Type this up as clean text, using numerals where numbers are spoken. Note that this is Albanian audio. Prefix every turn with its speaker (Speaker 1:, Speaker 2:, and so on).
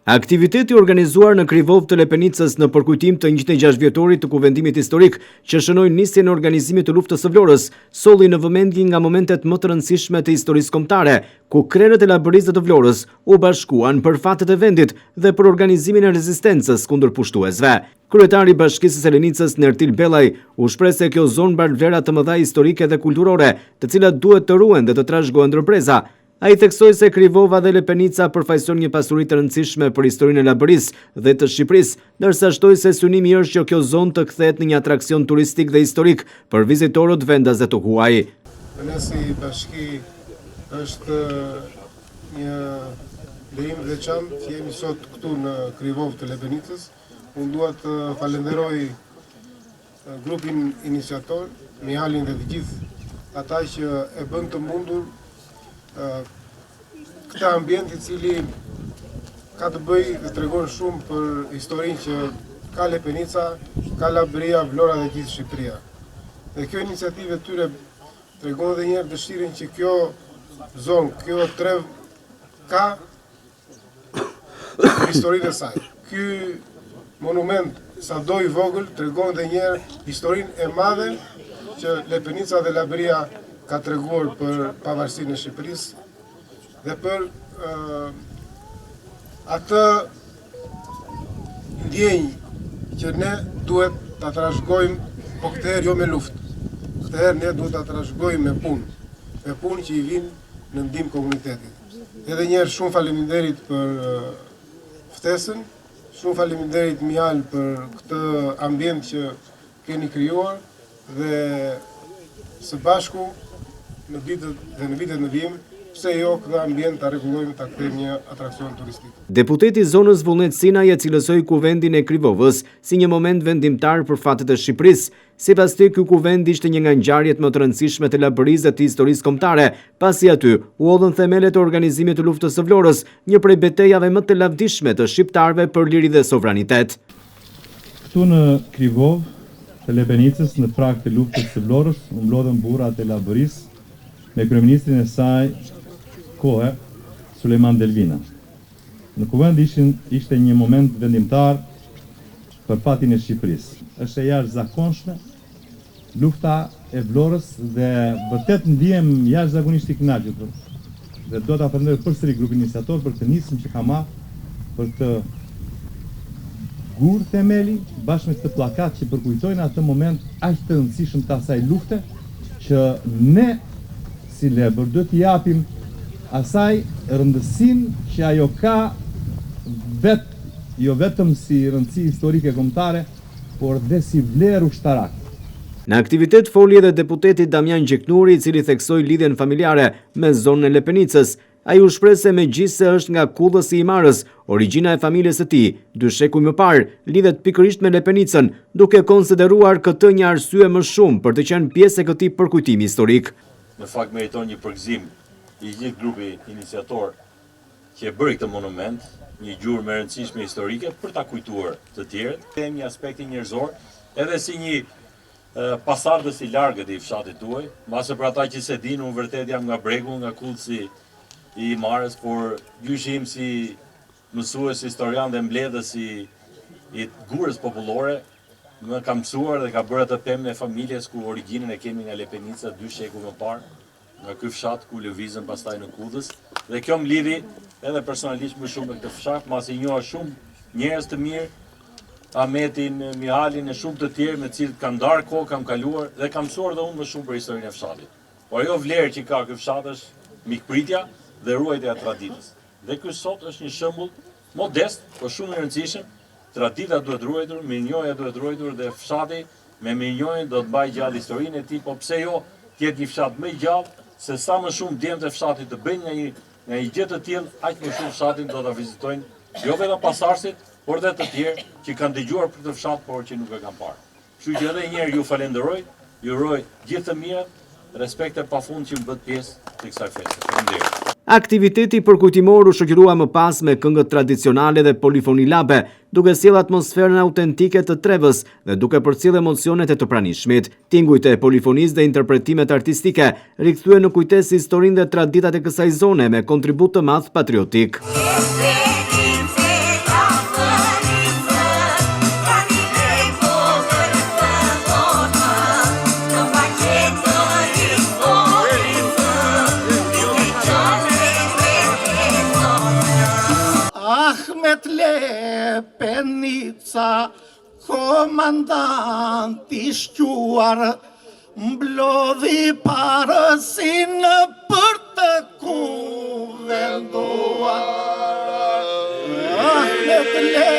Speaker 1: Aktiviteti organizuar në Krivov të Lepenicës në përkujtim të 106 vjetorit të kuvendimit historik që shënoi nisjen e organizimit të luftës së Vlorës, solli në vëmendje nga momentet më të rëndësishme të historisë kombëtare, ku krerët e laboristë të Vlorës u bashkuan për fatet e vendit dhe për organizimin e rezistencës kundër pushtuesve. Kryetari i Bashkisë së Lepenicës, Nertil Bellaj, u shpreh se kjo zonë mbar vlera të mëdha historike dhe kulturore, të cilat duhet të ruhen dhe të trashëgohen ndërpreza. A i theksoi se Krivova dhe Lepenica përfaqësojnë një pasuri të rëndësishme për historinë e Labërisë dhe të Shqipërisë, ndërsa shtoi se synimi është që kjo zonë të kthehet në një atraksion turistik dhe historik për vizitorët vendas dhe të huaj.
Speaker 2: Ne si bashki është një lejim veçantë që jemi sot këtu në Krivov të Lepenicës. Unë dua të falenderoj grupin iniciator, Mihalin dhe të gjithë ata që e bën të mundur këtë ambient I cili ka të bëj dhe tregon shumë për historinë që ka Lepenica, ka Labëria, Vlora dhe gjithë Shqipëria. Dhe kjo iniciativë tyre tregon edhe një herë dëshirën që kjo zonë, kjo trev ka historinë e saj. Ky monument sado I vogël tregon edhe një herë historinë e madhe që Lepenica dhe Labëria ka treguar për pavarësinë e Shqipërisë dhe për atë ndjenjë që ne duhet ta trashëgojmë, po këtë herë jo me luftë. Këtë herë ne duhet ta trashëgojmë me punë që I vinë në ndihmë komunitetit. Edhe një herë shumë faleminderit për ftesën, shumë faleminderit Mihal për këtë ambient që keni krijuar dhe së bashku në vitet në vijim, pse jo këtë ambient ta rregullojmë ta kthejmë një atraksion turistik.
Speaker 1: Deputeti I zonës Vullnet Sinaj e cilësoi kuvendin e Krivovës si një moment vendimtar për fatet e Shqipërisë. Sipas tij, ky kuvend ishte një nga ngjarjet më të rëndësishme të Labërisë dhe të historisë kombëtare, pasi aty u hodhën themelet e organizimit të luftës së Vlorës, një prej betejave më të lavdishme të shqiptarëve për liri dhe sovranitet.
Speaker 3: Këtu në Krivov të Lepenicës, në prag të luftës së Vlorës, u mblodhën burrat e Labërisë me kryeministrin e saj kohë, Sulejman Delvina. Në kuvend ishte një moment vendimtar për fatin e Shqipërisë. Është e jashtëzakonshme lufta e Vlorës dhe vërtet ndihem jashtëzakonisht I kënaqur. Dhe do ta falenderoj përsëri grupin iniciator për këtë nismë që ka marrë për të gur themeli bashkë me këtë pllakat që përkujtojnë atë moment aq të rëndësishëm të asaj lufte që ne si Lebër do t'i japim asaj rëndësinë që ajo ka jo vetëm si rëndësi historike kombëtare, por dhe si vlerë ushtarake.
Speaker 1: Në aktivitet foli edhe deputeti Damian Gjeknuri, I cili theksoi lidhjen familjare me zonën e Lepenicës. Ai u shpreh se megjithse është nga Kullës I Imarës, origjina e familjes së tij, 2 shekuj më parë, lidhet pikërisht me Lepenicën, duke konsideruar këtë një arsye më shumë për të qenë pjesë e këtij përkujtimi historik.
Speaker 4: Në fakt meriton një përgëzim I gjithë grupi iniciator që e bëri këtë monument, një gjurmë e rëndësishme historike për ta kujtuar të tjerët. Them një aspekt njerëzor, edhe si një pasardhës I largët I fshatit tuaj, mbase për ata që se dinë, unë vërtet jam nga Bregu, nga Kullësi I Imarës, por gjyshim si mësues historian dhe mbledhës I gurës popullore, më ka mësuar dhe ka bërë atë pemën e familjes ku origjinën e kemi nga Lepenica 2 shekuj më parë, nga ky fshat ku lëvizën pastaj në Kudës. Dhe kjo më lidhi edhe personalisht më shumë me këtë fshat, masi njoha shumë njerëz të mirë, Ahmetin, Mihalin e shumë të tjerë me cilët kam ndarë kohë, kam kaluar dhe kam mësuar dhe unë më shumë për historinë e fshatit. Por ajo vlerë që ka ky fshat është mikpritja dhe ruajtja e traditës. Dhe ky sot është një shembull modest, por shumë I rëndësishëm. Tradita duhet ruajtur, mirënjohja duhet ruajtur dhe fshati me mirënjohjen do të mbajë gjallë historinë e tij, po pse jo të jetë një fshat më I gjallë, se sa më shumë djemtë e fshatit të bëjnë nga një gjë të tillë, aq më shumë fshatin do ta vizitojnë jo vetëm pasardhësit, por dhe të tjerë që kanë dëgjuar për këtë fshat, por që nuk e kanë parë. Kështu që edhe një herë ju falenderoj, ju uroj gjithë të mirat, respekt e pafund që më bët pjesë të kësaj feste. Faleminderit.
Speaker 1: Aktiviteti përkujtimor u shoqërua më pas me këngët tradicionale dhe polifoni labe, duke sjellë atmosferën autentike të trevës dhe duke përcjellë emocionet e të pranishmit. Tingujt e polifonisë dhe interpretimet artistike rikthyen në kujtesë historinë dhe traditat e kësaj zone me kontribut të madh patriotik.
Speaker 5: Ahmet Lepenica, komandanti shquar, mblodhi parësin për të kuvenduar. Ahmet Lepenica